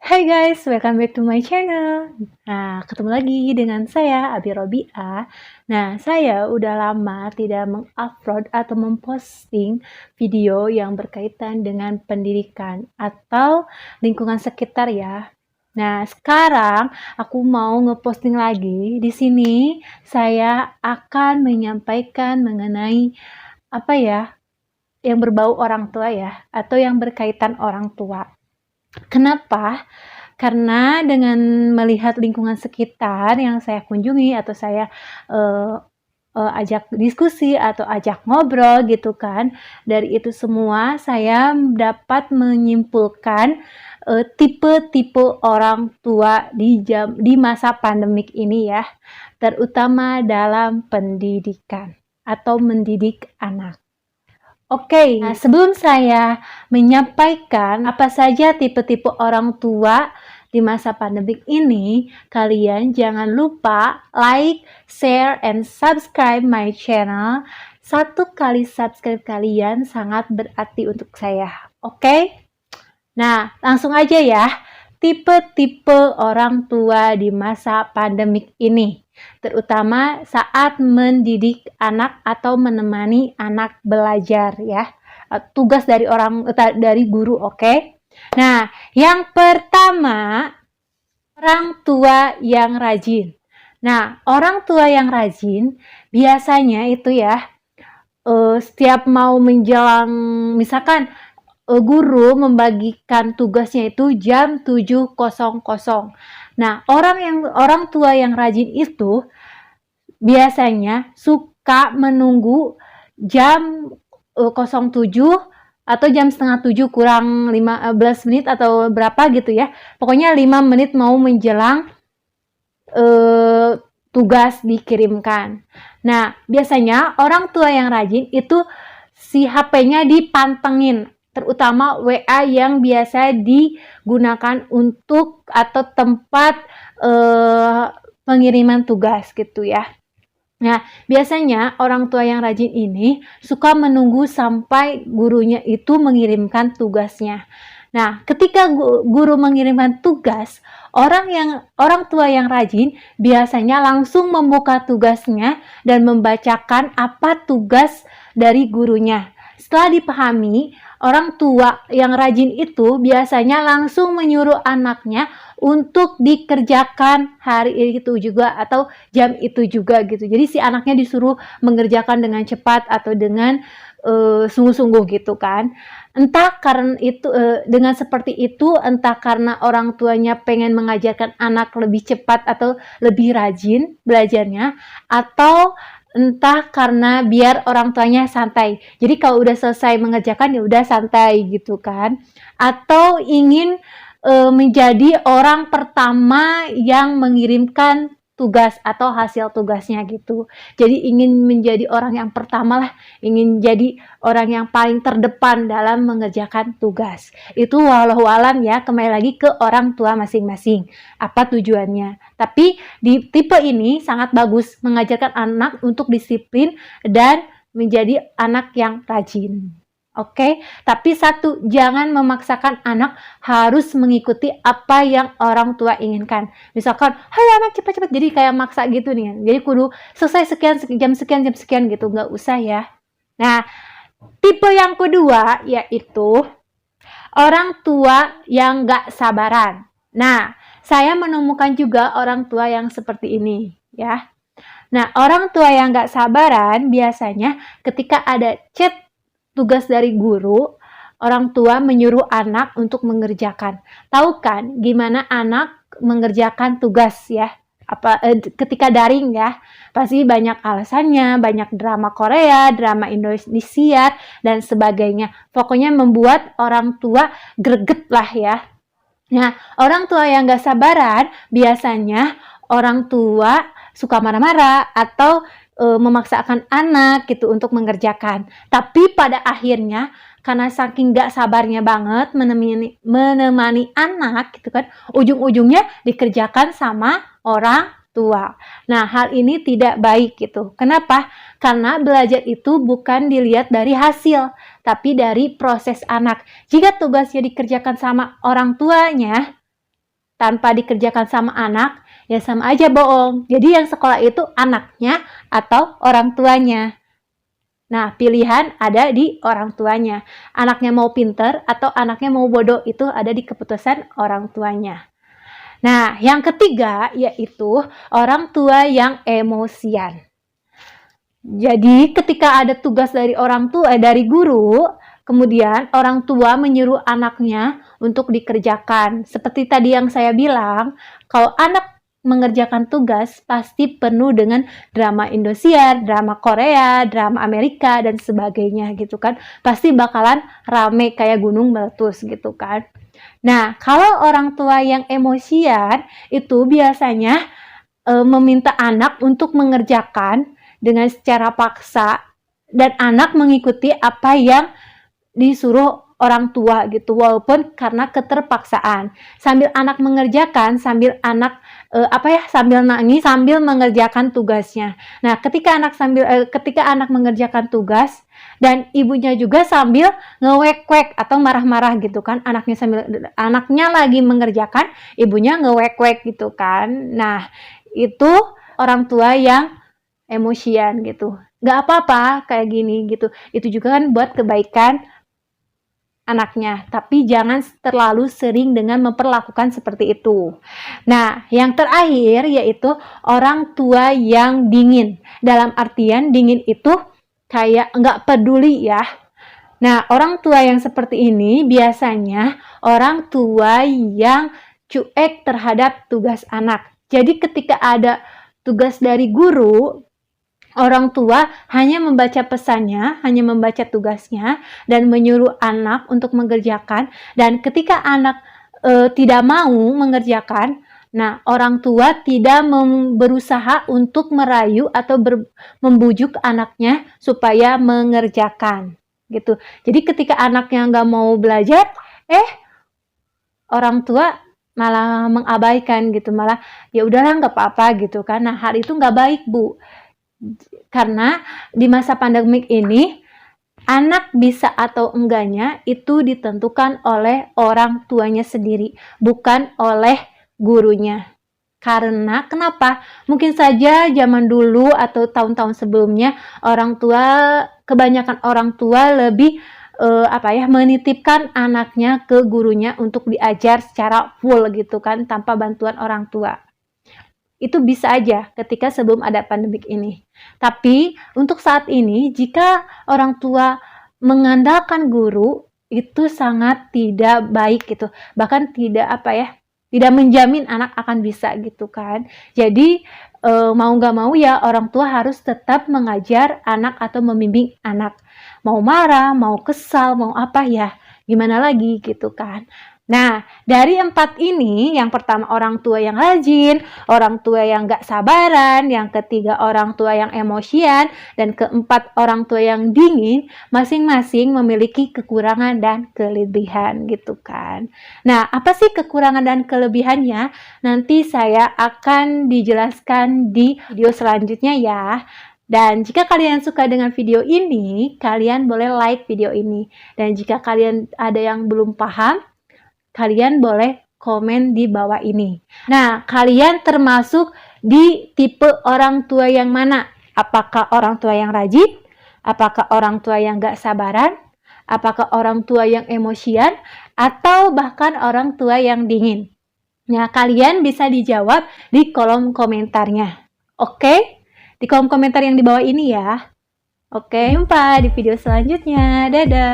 Hai guys, welcome back to my channel. Nah, ketemu lagi dengan saya, Abi Robiah. Nah, saya udah lama tidak mengupload atau memposting video yang berkaitan dengan pendidikan atau lingkungan sekitar ya. Nah, sekarang aku mau ngeposting lagi. Di sini saya akan menyampaikan mengenai apa ya, yang berbau orang tua ya, atau yang berkaitan orang tua. Kenapa? Karena dengan melihat lingkungan sekitar yang saya kunjungi atau saya uh, ajak diskusi atau ajak ngobrol gitu kan, dari itu semua saya dapat menyimpulkan tipe-tipe orang tua di masa pandemik ini ya, terutama dalam pendidikan atau mendidik anak. Oke, nah sebelum saya menyampaikan apa saja tipe-tipe orang tua di masa pandemik ini, kalian jangan lupa like, share, and subscribe my channel. Satu kali subscribe kalian sangat berarti untuk saya. Oke? Nah, langsung aja ya. Tipe-tipe orang tua di masa pandemik ini, terutama saat mendidik anak atau menemani anak belajar ya. Tugas dari guru, oke? Nah, yang pertama, orang tua yang rajin. Nah, orang tua yang rajin biasanya itu ya, setiap mau menjelang, misalkan guru membagikan tugasnya itu jam 7.00. Nah, orang tua yang rajin itu biasanya suka menunggu jam 07 atau jam setengah 7 kurang 15 menit atau berapa gitu ya. Pokoknya 5 menit mau menjelang tugas dikirimkan. Nah, biasanya orang tua yang rajin itu si HP-nya dipantengin, terutama WA yang biasa digunakan untuk atau tempat pengiriman tugas gitu ya. Nah, biasanya orang tua yang rajin ini suka menunggu sampai gurunya itu mengirimkan tugasnya. Nah, ketika guru mengirimkan tugas, orang tua yang rajin biasanya langsung membuka tugasnya dan membacakan apa tugas dari gurunya. Setelah dipahami, orang tua yang rajin itu biasanya langsung menyuruh anaknya untuk dikerjakan hari itu juga atau jam itu juga gitu. Jadi si anaknya disuruh mengerjakan dengan cepat atau dengan sungguh-sungguh gitu kan. Entah karena itu dengan seperti itu, entah karena orang tuanya pengen mengajarkan anak lebih cepat atau lebih rajin belajarnya, atau entah karena biar orang tuanya santai. Jadi kalau udah selesai mengerjakan ya udah santai gitu kan. Atau ingin menjadi orang pertama yang mengirimkan tugas atau hasil tugasnya gitu. Jadi ingin menjadi orang yang pertama lah, ingin jadi orang yang paling terdepan dalam mengerjakan tugas. Itu walau alam ya, kembali lagi ke orang tua masing-masing. Apa tujuannya? Tapi di tipe ini sangat bagus mengajarkan anak untuk disiplin dan menjadi anak yang rajin. Oke, tapi satu, jangan memaksakan anak harus mengikuti apa yang orang tua inginkan. Misalkan, hai anak cepat-cepat, jadi kayak maksa gitu nih. Jadi kudu selesai jam sekian gitu, nggak usah ya. Nah, tipe yang kedua yaitu orang tua yang nggak sabaran. Nah, saya menemukan juga orang tua yang seperti ini ya. Nah, orang tua yang nggak sabaran biasanya ketika ada chat tugas dari guru, orang tua menyuruh anak untuk mengerjakan. Tahu kan gimana anak mengerjakan tugas ya? Ketika daring ya, pasti banyak alasannya, banyak drama Korea, drama Indonesia dan sebagainya. Pokoknya membuat orang tua greget lah ya. Nah, orang tua yang gak sabaran biasanya orang tua suka marah-marah atau memaksakan anak gitu untuk mengerjakan. Tapi pada akhirnya karena saking gak sabarnya banget menemani anak gitu kan, ujung-ujungnya dikerjakan sama orang tua. Nah, hal ini tidak baik gitu. Kenapa? Karena belajar itu bukan dilihat dari hasil, tapi dari proses anak. Jika tugasnya dikerjakan sama orang tuanya, tanpa dikerjakan sama anak, ya sama aja bohong. Jadi yang sekolah itu anaknya atau orang tuanya. Nah, pilihan ada di orang tuanya. Anaknya mau pinter atau anaknya mau bodoh, itu ada di keputusan orang tuanya. Nah, yang ketiga yaitu orang tua yang emosian. Jadi, ketika ada tugas dari orang tua, dari guru, kemudian orang tua menyuruh anaknya untuk dikerjakan. Seperti tadi yang saya bilang, kalau anak mengerjakan tugas pasti penuh dengan drama Indosiar, drama Korea, drama Amerika, dan sebagainya gitu kan. Pasti bakalan rame kayak gunung meletus gitu kan. Nah, kalau orang tua yang emosian itu biasanya meminta anak untuk mengerjakan dengan secara paksa dan anak mengikuti apa yang disuruh orang tua gitu, walaupun karena keterpaksaan. Sambil anak mengerjakan, sambil anak sambil nangis, sambil mengerjakan tugasnya. Nah, ketika anak mengerjakan tugas dan ibunya juga sambil ngewek-wek atau marah-marah gitu kan, anaknya lagi mengerjakan, ibunya ngewek-wek gitu kan. Nah, itu orang tua yang emosian gitu. Gak apa-apa kayak gini gitu. Itu juga kan buat kebaikan anaknya, tapi jangan terlalu sering dengan memperlakukan seperti itu. Nah, yang terakhir yaitu orang tua yang dingin. Dalam artian dingin itu kayak nggak peduli ya. Nah, orang tua yang seperti ini biasanya orang tua yang cuek terhadap tugas anak. Jadi ketika ada tugas dari guru, orang tua hanya membaca pesannya, hanya membaca tugasnya, dan menyuruh anak untuk mengerjakan. Dan ketika anak tidak mau mengerjakan, nah orang tua tidak berusaha untuk merayu atau membujuk anaknya supaya mengerjakan, gitu. Jadi ketika anaknya nggak mau belajar, orang tua malah mengabaikan gitu, malah ya udahlah nggak apa-apa gitu kan. Nah hal itu nggak baik Bu. Karena di masa pandemik ini anak bisa atau enggaknya itu ditentukan oleh orang tuanya sendiri, bukan oleh gurunya. Karena kenapa? Mungkin saja zaman dulu atau tahun-tahun sebelumnya kebanyakan orang tua lebih menitipkan anaknya ke gurunya untuk diajar secara full gitu kan, tanpa bantuan orang tua. Itu bisa aja ketika sebelum ada pandemik ini. Tapi untuk saat ini, jika orang tua mengandalkan guru, itu sangat tidak baik gitu. Bahkan tidak menjamin anak akan bisa gitu kan. Jadi mau nggak mau ya orang tua harus tetap mengajar anak atau membimbing anak. Mau marah, mau kesal, mau apa ya, gimana lagi gitu kan. Nah, dari 4 ini, yang pertama orang tua yang rajin, orang tua yang gak sabaran, yang ketiga orang tua yang emosian, dan keempat orang tua yang dingin, masing-masing memiliki kekurangan dan kelebihan gitu kan. Nah, apa sih kekurangan dan kelebihannya? Nanti saya akan dijelaskan di video selanjutnya ya. Dan jika kalian suka dengan video ini, kalian boleh like video ini. Dan jika kalian ada yang belum paham, kalian boleh komen di bawah ini. Nah, kalian termasuk di tipe orang tua yang mana? Apakah orang tua yang rajin? Apakah orang tua yang gak sabaran? Apakah orang tua yang emosian? Atau bahkan orang tua yang dingin? Nah, kalian bisa dijawab di kolom komentarnya. Oke? Di kolom komentar yang di bawah ini ya. Oke, jumpa di video selanjutnya. Dadah!